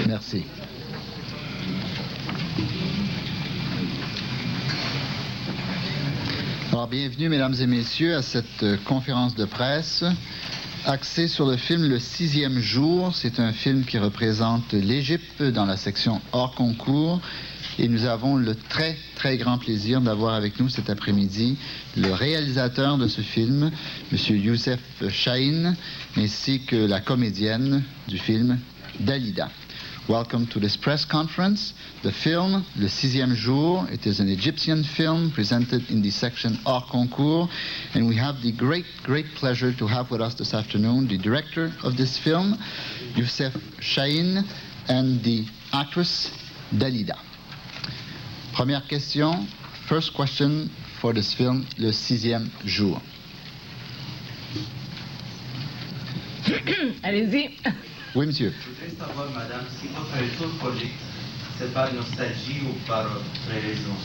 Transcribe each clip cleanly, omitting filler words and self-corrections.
Merci. Alors, bienvenue, mesdames et messieurs, à cette conférence de presse axée sur le film Le sixième jour. C'est un film qui représente l'Égypte dans la section hors concours. Et nous avons le très, très grand plaisir d'avoir avec nous cet après-midi le réalisateur de ce film, M. Youssef Chahine, ainsi que la comédienne du film, Dalida. Welcome to this press conference. The film, Le sixième jour, it is an Egyptian film presented in the section hors concours, and we have the great, great pleasure to have with us this afternoon the director of this film, Youssef Chahine, and the actress, Dalida. Première question, first question for this film, Le sixième jour. Allez-y. Oui, monsieur. Je voudrais savoir, madame, si votre retour projet, c'est par nostalgie ou par raison?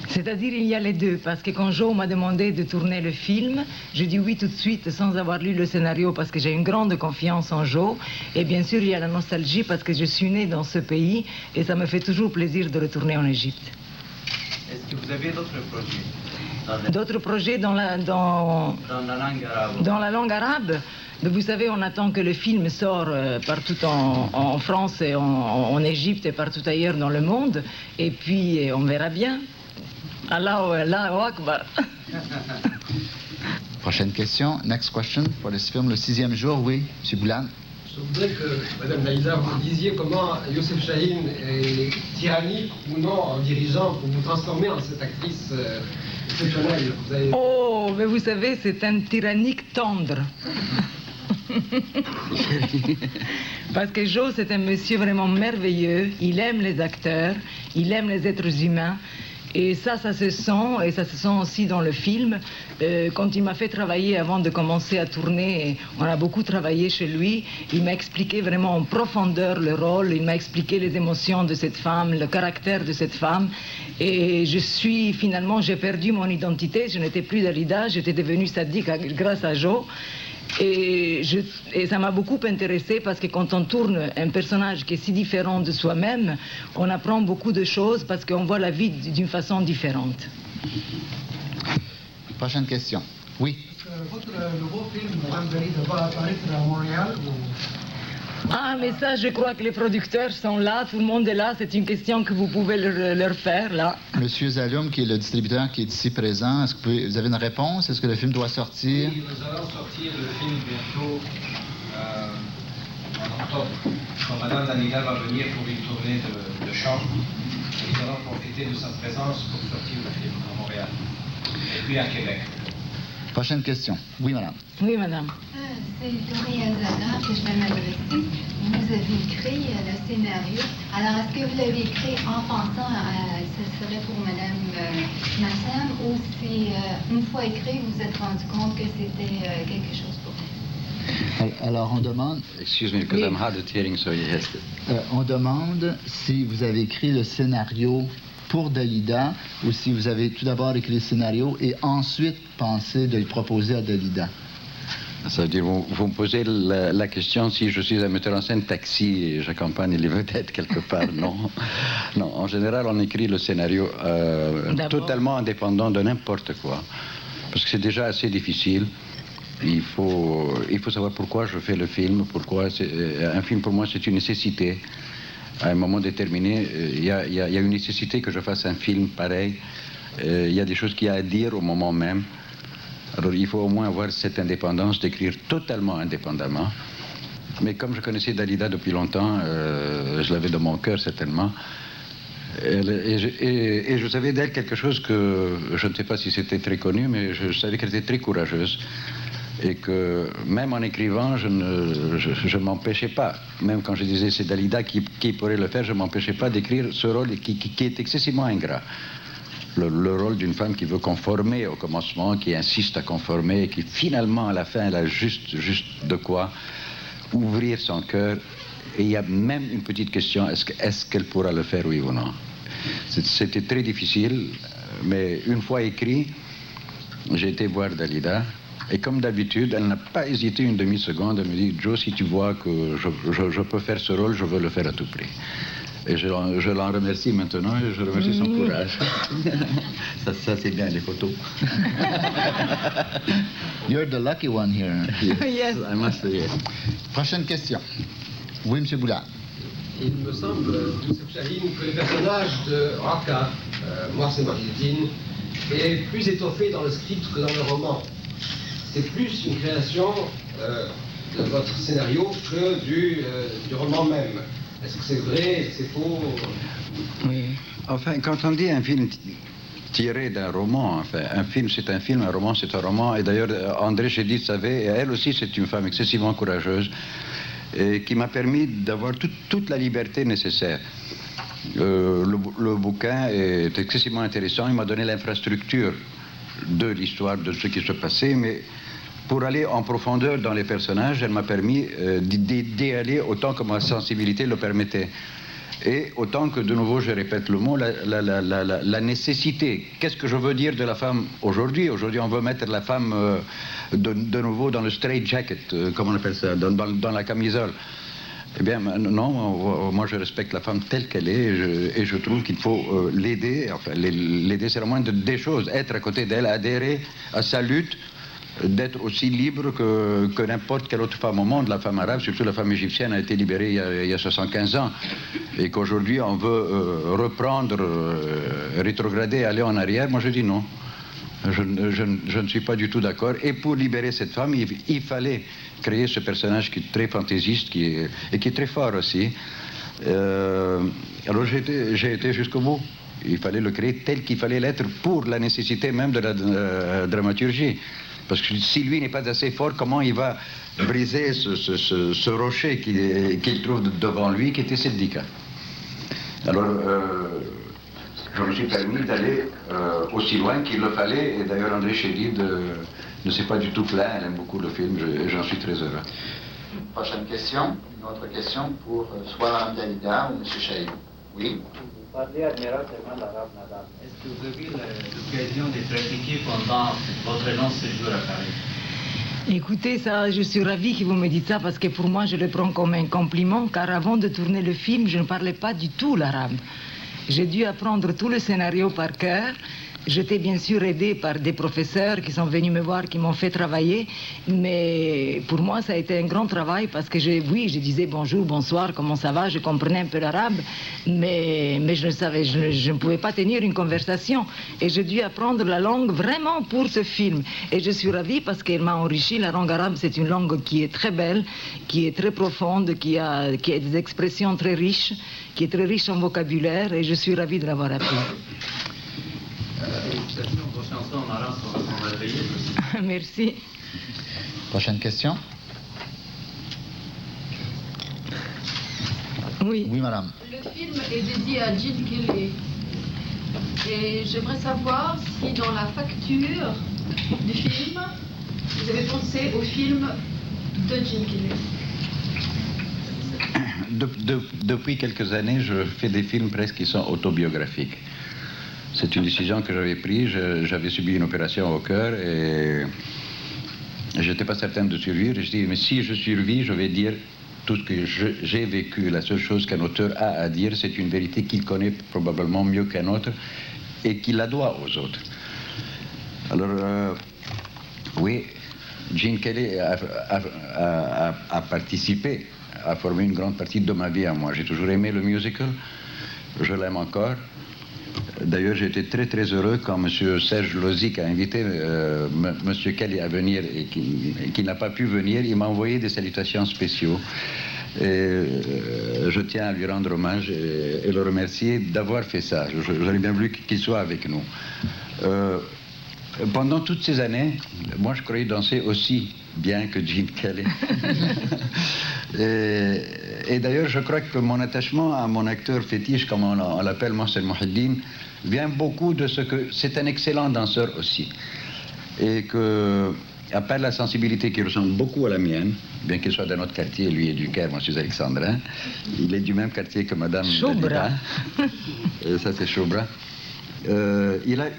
C'est-à-dire, il y a les deux, parce que quand Joe m'a demandé de tourner le film, j'ai dit oui tout de suite, sans avoir lu le scénario, parce que j'ai une grande confiance en Joe. Et bien sûr, il y a la nostalgie, parce que je suis née dans ce pays, et ça me fait toujours plaisir de retourner en Égypte. Est-ce que vous avez d'autres projets? D'autres projets dans la langue arabe? Dans la langue arabe? Mais vous savez, on attend que le film sort partout en France et en Égypte et partout ailleurs dans le monde. Et puis, on verra bien. Allahu Akbar. Prochaine question. Next question for this film, Le sixième jour. Oui, M. Boulan. Je voudrais que, Madame Dalida, vous disiez comment Youssef Chahine est tyrannique ou non en dirigeant pour vous transformer en cette actrice exceptionnelle. Oh, mais vous savez, c'est un tyrannique tendre. Parce que Joe, c'est un monsieur vraiment merveilleux. Il aime les acteurs, il aime les êtres humains. Et ça se sent, et ça se sent aussi dans le film. Quand il m'a fait travailler avant de commencer à tourner, on a beaucoup travaillé chez lui. Il m'a expliqué vraiment en profondeur le rôle, il m'a expliqué les émotions de cette femme, le caractère de cette femme. Et finalement, j'ai perdu mon identité, je n'étais plus Dalida, j'étais devenue Sadiq grâce à Joe. Et ça m'a beaucoup intéressée parce que quand on tourne un personnage qui est si différent de soi-même, on apprend beaucoup de choses parce qu'on voit la vie d'une façon différente. Prochaine question. Oui. Votre nouveau film, Madame Dalida, va apparaître à Montréal ou... Ah, mais ça, je crois que les producteurs sont là, tout le monde est là, c'est une question que vous pouvez leur faire, là. Monsieur Zaloum, qui est le distributeur qui est ici présent, est-ce que vous avez une réponse? Est-ce que le film doit sortir? Oui, nous allons sortir le film bientôt en octobre. Quand Madame Dalida va venir pour une tournée de chant, et nous allons profiter de sa présence pour sortir le film à Montréal. Et puis à Québec. Prochaine question. Oui, madame. Oui, madame. C'est au réalisateur que je vais m'adresser. Vous avez écrit le scénario. Alors, est-ce que vous l'avez écrit en pensant à ce serait pour Madame Massam ou si, une fois écrit, vous vous êtes rendu compte que c'était quelque chose pour elle? Alors, on demande... Excuse me, because I'm hard of hearing, so yes. On demande si vous avez écrit le scénario pour Dalida ou si vous avez tout d'abord écrit le scénario et ensuite pensé de le proposer à Dalida. Ça veut dire, vous me posez la question si je suis un metteur en scène taxi et j'accompagne les vedettes quelque part. Non. Non, en général, on écrit le scénario totalement indépendant de n'importe quoi. Parce que c'est déjà assez difficile. Il faut savoir pourquoi je fais le film, pourquoi un film pour moi c'est une nécessité. À un moment déterminé, il y a une nécessité que je fasse un film pareil. Il y a des choses qu'il y a à dire au moment même. Alors il faut au moins avoir cette indépendance d'écrire totalement indépendamment. Mais comme je connaissais Dalida depuis longtemps, je l'avais dans mon cœur certainement. Et je savais d'elle quelque chose que je ne sais pas si c'était très connu, mais je savais qu'elle était très courageuse. Et que même en écrivant, je ne m'empêchais pas. Même quand je disais c'est Dalida qui pourrait le faire, je ne m'empêchais pas d'écrire ce rôle qui est excessivement ingrat. Le rôle d'une femme qui veut conformer au commencement, qui insiste à conformer, et qui finalement à la fin elle a juste de quoi ouvrir son cœur. Et il y a même une petite question, est-ce qu'elle pourra le faire, oui ou non? C'était très difficile, mais une fois écrit, j'ai été voir Dalida. Et comme d'habitude, elle n'a pas hésité une demi-seconde. Elle me dit, Joe, si tu vois que je peux faire ce rôle, je veux le faire à tout prix. Et je l'en remercie maintenant et je remercie son courage. ça c'est bien, les photos. You're the lucky one here. Yes. I must say yes. Prochaine question. Oui, M. Boulard. Il me semble, Youssef Chahine, que le personnage de Raka, Mohsen Mahiuddin, est plus étoffé dans le script que dans le roman. C'est plus une création de votre scénario que du roman même. Est-ce que c'est vrai? Est-ce que c'est faux? Oui. Enfin, quand on dit un film tiré d'un roman, enfin, un film c'est un film, un roman c'est un roman. Et d'ailleurs, André Chédid savait, et elle aussi c'est une femme excessivement courageuse, et qui m'a permis d'avoir toute la liberté nécessaire. Le bouquin est excessivement intéressant, il m'a donné l'infrastructure de l'histoire, de ce qui se passait, mais pour aller en profondeur dans les personnages, elle m'a permis d'y aller autant que ma sensibilité le permettait. Et autant que, de nouveau, je répète le mot, la nécessité. Qu'est-ce que je veux dire de la femme aujourd'hui? Aujourd'hui, on veut mettre la femme de nouveau dans le straight jacket, comment on appelle ça, dans la camisole. Eh bien, non, moi je respecte la femme telle qu'elle est et je trouve qu'il faut l'aider. Enfin, l'aider, c'est la moindre des choses. Être à côté d'elle, adhérer à sa lutte, d'être aussi libre que n'importe quelle autre femme au monde. La femme arabe, surtout la femme égyptienne, a été libérée il y a 75 ans. Et qu'aujourd'hui, on veut reprendre, rétrograder, aller en arrière. Moi, je dis non. Je ne suis pas du tout d'accord. Et pour libérer cette femme, il fallait créer ce personnage qui est très fantaisiste et qui est très fort aussi. Alors j'ai été jusqu'au bout. Il fallait le créer tel qu'il fallait l'être pour la nécessité même de la dramaturgie. Parce que si lui n'est pas assez fort, comment il va briser ce rocher qu'il trouve devant lui, qui était Sédika? Alors, je me suis permis d'aller aussi loin qu'il le fallait. Et d'ailleurs, André Chédid ne s'est pas du tout plaint. Elle aime beaucoup le film et j'en suis très heureux. Prochaine question. Une autre question pour soit Mme Dalida ou M. Chahine. Oui. Vous parlez admirablement l'arabe, madame. Est-ce que vous avez l'occasion de pratiquer pendant votre long séjour à Paris? Écoutez, ça, je suis ravie que vous me dites ça parce que pour moi, je le prends comme un compliment car avant de tourner le film, je ne parlais pas du tout l'arabe. J'ai dû apprendre tout le scénario par cœur. J'étais bien sûr aidée par des professeurs qui sont venus me voir, qui m'ont fait travailler. Mais pour moi, ça a été un grand travail parce que je disais bonjour, bonsoir, comment ça va? Je comprenais un peu l'arabe, mais je ne pouvais pas tenir une conversation. Et j'ai dû apprendre la langue vraiment pour ce film. Et je suis ravie parce qu'elle m'a enrichi. La langue arabe, c'est une langue qui est très belle, qui est très profonde, qui a des expressions très riches, qui est très riche en vocabulaire. Et je suis ravie de l'avoir appris. Vos chansons en arabe sont merveilleuses aussi. Merci. Prochaine question. Oui. Oui, madame. Le film est dédié à Gene Kelly. Et j'aimerais savoir si dans la facture du film, vous avez pensé au film de Gene Kelly. Depuis quelques années, je fais des films presque qui sont autobiographiques. C'est une décision que j'avais prise. J'avais subi une opération au cœur et je n'étais pas certain de survivre. Et je dis, mais si je survis, je vais dire tout ce que j'ai vécu. La seule chose qu'un auteur a à dire, c'est une vérité qu'il connaît probablement mieux qu'un autre et qu'il la doit aux autres. Alors, oui, Gene Kelly a participé, a formé une grande partie de ma vie à moi. J'ai toujours aimé le musical, je l'aime encore. D'ailleurs, j'ai été très très heureux quand M. Serge Lozic a invité M. Kelly à venir et qu'il n'a pas pu venir. Il m'a envoyé des salutations spéciaux. Et je tiens à lui rendre hommage et le remercier d'avoir fait ça. J'aurais bien voulu qu'il soit avec nous. Pendant toutes ces années, moi je croyais danser aussi bien que Gene Kelly. Et d'ailleurs, je crois que mon attachement à mon acteur fétiche, comme on l'appelle Mohsen Mahiuddin, vient beaucoup de ce que c'est un excellent danseur aussi. Et que, à part la sensibilité qui ressemble beaucoup à la mienne, bien qu'il soit d'un autre quartier, lui est du Caire, moi je suis alexandrin, il est du même quartier que Madame Choubra. Dalida. Et ça c'est Choubra. il a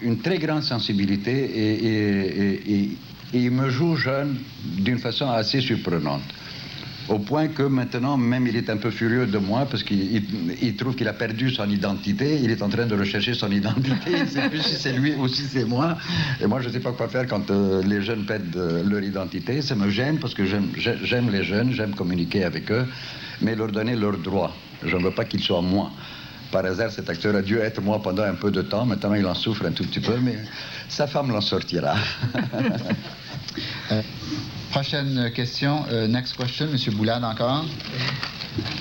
une très grande sensibilité et il me joue jeune d'une façon assez surprenante. Au point que maintenant, même il est un peu furieux de moi parce qu'il trouve qu'il a perdu son identité. Il est en train de rechercher son identité. Il ne sait plus si c'est lui ou si c'est moi. Et moi, je ne sais pas quoi faire quand les jeunes perdent leur identité. Ça me gêne parce que j'aime les jeunes, j'aime communiquer avec eux, mais leur donner leurs droits. Je ne veux pas qu'ils soient moi. Par hasard, cet acteur a dû être moi pendant un peu de temps. Maintenant, il en souffre un tout petit peu, mais sa femme l'en sortira. Prochaine question. Next question, M. Boulade encore.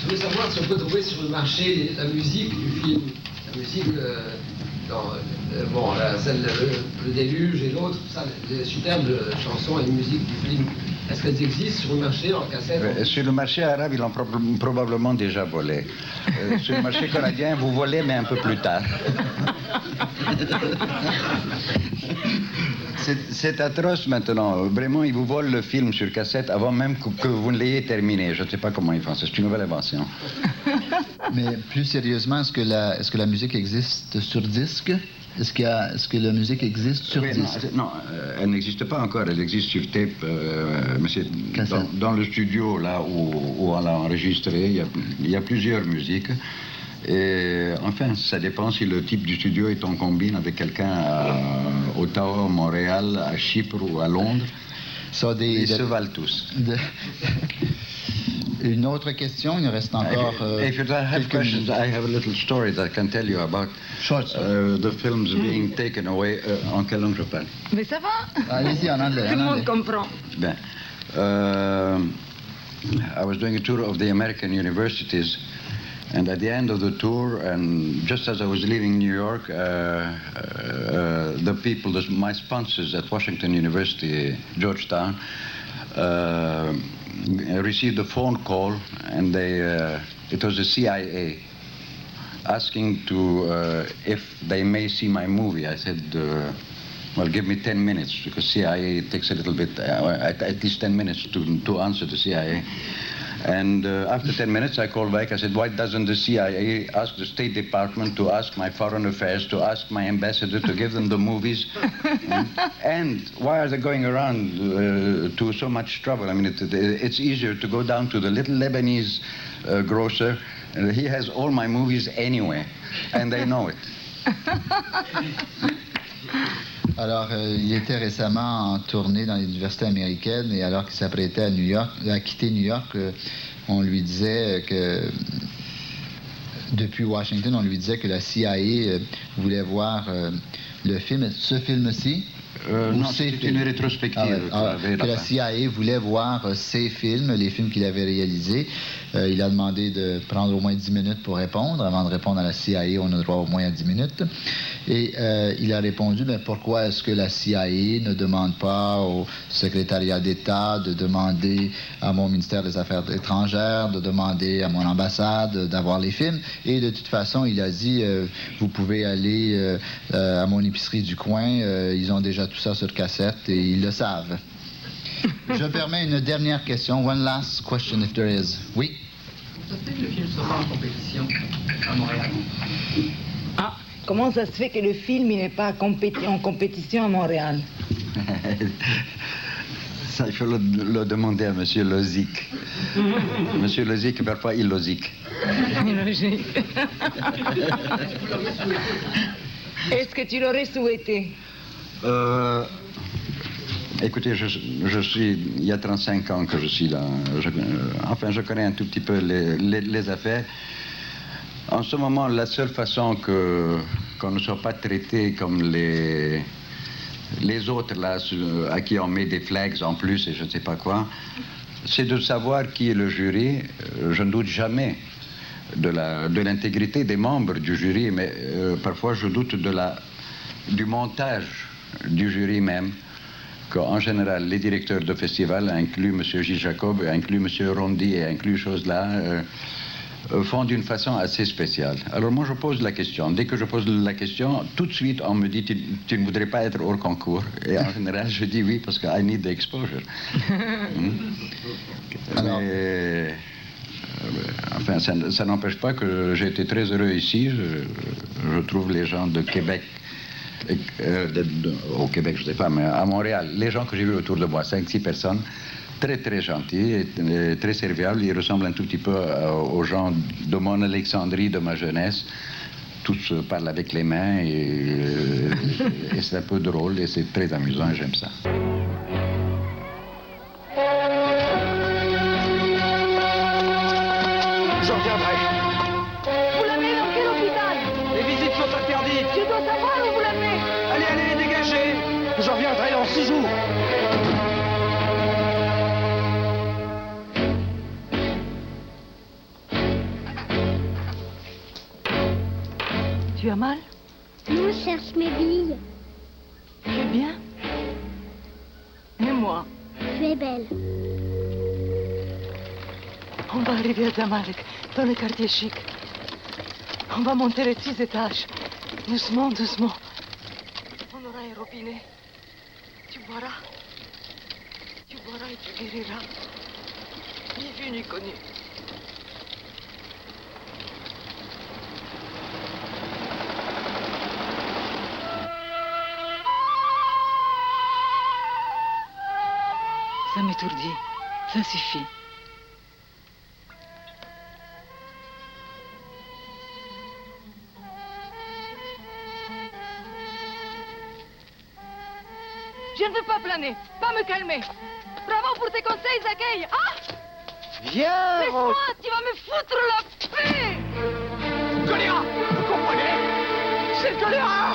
Je voulais savoir si on peut trouver sur le marché la musique du film. La musique, celle, le déluge et l'autre, ça, les superbes chansons et musique du film. Est-ce qu'elles existent sur le marché en cassette? Sur le marché arabe, ils l'ont probablement déjà volé. Sur le marché canadien, vous volez, mais un peu plus tard. C'est atroce maintenant. Vraiment, ils vous volent le film sur cassette avant même que vous ne l'ayez terminé. Je ne sais pas comment ils font ça. C'est une nouvelle invention. Mais plus sérieusement, est-ce que la musique existe sur disque? Est-ce que la musique existe sur disque? Non, elle n'existe pas encore. Elle existe sur tape. Mais c'est dans le studio, là où on l'a enregistré, il y a plusieurs musiques. Et enfin, ça dépend si le type du studio est en combine avec quelqu'un à Ottawa, Montréal, à Chypre ou à Londres. Ils se valent tous. Une autre question, il reste encore if you have questions, I have a little story that I can tell you about the films being taken away. En quelle langue je parle? Mais ça va. Allez-y, en anglais. Tout le monde comprend. Ben, I was doing a tour of the American universities. And at the end of the tour, and just as I was leaving New York, the people, my sponsors at Washington University, Georgetown, received a phone call, and it was the CIA asking if they may see my movie. I said, well, give me 10 minutes, because CIA takes a little bit, at least 10 minutes to answer the CIA. And after 10 minutes, I called back. I said, why doesn't the CIA ask the State Department to ask my Foreign Affairs, to ask my ambassador to give them the movies? And why are they going around to so much trouble? I mean, it's easier to go down to the little Lebanese grocer. He has all my movies anyway, and they know it. Alors, il était récemment en tournée dans l'université américaine et alors qu'il s'apprêtait à quitter New York, on lui disait que, depuis Washington, on lui disait que la CIA voulait voir le film, ce film-ci. Non, c'est une rétrospective. Que la CIA voulait voir ses films, les films qu'il avait réalisés. Il a demandé de prendre au moins 10 minutes pour répondre. Avant de répondre à la CIA, on a droit au moins à 10 minutes. Et il a répondu, mais pourquoi est-ce que la CIA ne demande pas au secrétariat d'État de demander à mon ministère des Affaires étrangères, de demander à mon ambassade d'avoir les films? Et de toute façon, il a dit, vous pouvez aller à mon épicerie du coin, ils ont déjà tout ça sur cassette et ils le savent. Je permets une dernière question. One last question if there is. Oui? Ça se fait que le film soit pas en compétition à Montréal? Ah, comment ça se fait que le film n'est pas en compétition à Montréal? Ça, il faut le demander à M. Lozic. M. Lozic, parfois illogique. Illogique. Est-ce que tu l'aurais souhaité? Écoutez, je suis, il y a 35 ans que je suis là. Je connais un tout petit peu les affaires. En ce moment, la seule façon qu'on ne soit pas traité comme les autres là, à qui on met des flags en plus et je ne sais pas quoi, c'est de savoir qui est le jury. Je ne doute jamais de l'intégrité des membres du jury, mais parfois je doute du montage du jury même, qu'en général les directeurs de festival, inclus M. Gilles Jacob, inclus M. Rondy et inclus choses-là, font d'une façon assez spéciale. Alors moi je pose la question. Dès que je pose la question, tout de suite on me dit tu ne voudrais pas être hors concours. Et en général je dis oui parce que I need the exposure. Alors, enfin, ça n'empêche pas que j'ai été très heureux ici. Je trouve les gens de Québec, au Québec, je ne sais pas, mais à Montréal, les gens que j'ai vus autour de moi, 5-6 personnes, très très gentils et très serviables. Ils ressemblent un tout petit peu aux gens de mon Alexandrie, de ma jeunesse. Tous parlent avec les mains et c'est un peu drôle et c'est très amusant et j'aime ça. Je reviendrai. Vous l'amenez dans quel hôpital? Les visites sont interdites. Je dois savoir où vous l'amenez. Allez, allez, dégagez. Je reviendrai dans 6 jours. Tu as mal? Non, je cherche mes billes. Tu es bien? Et moi? Tu es belle. On va arriver à Zamalek, dans le quartier chic. On va monter les 6 étages. Doucement, doucement. On aura un robinet. Tu boiras. Tu boiras et tu guériras. Ni vu ni connu. Ça m'étourdit. Ça suffit. Je ne veux pas planer, pas me calmer. Bravo pour tes conseils, Zachary. Ah! Viens, Laisse-moi, tu vas me foutre la paix! Choléra, vous comprenez? C'est le choléra.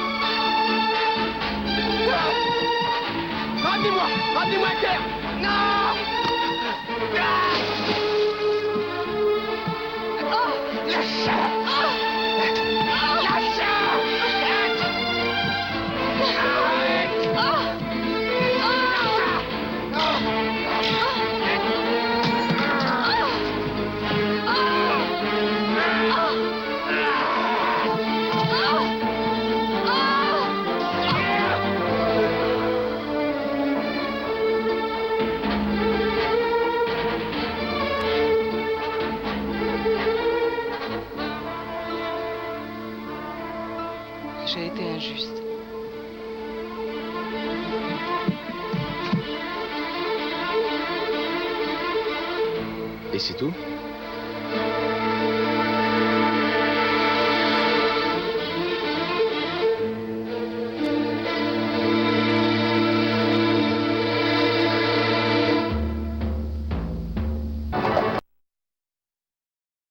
Ramenez-moi, ramenez-moi à terre. Non! Lâche! Lâche! J'ai été injuste. Et c'est tout?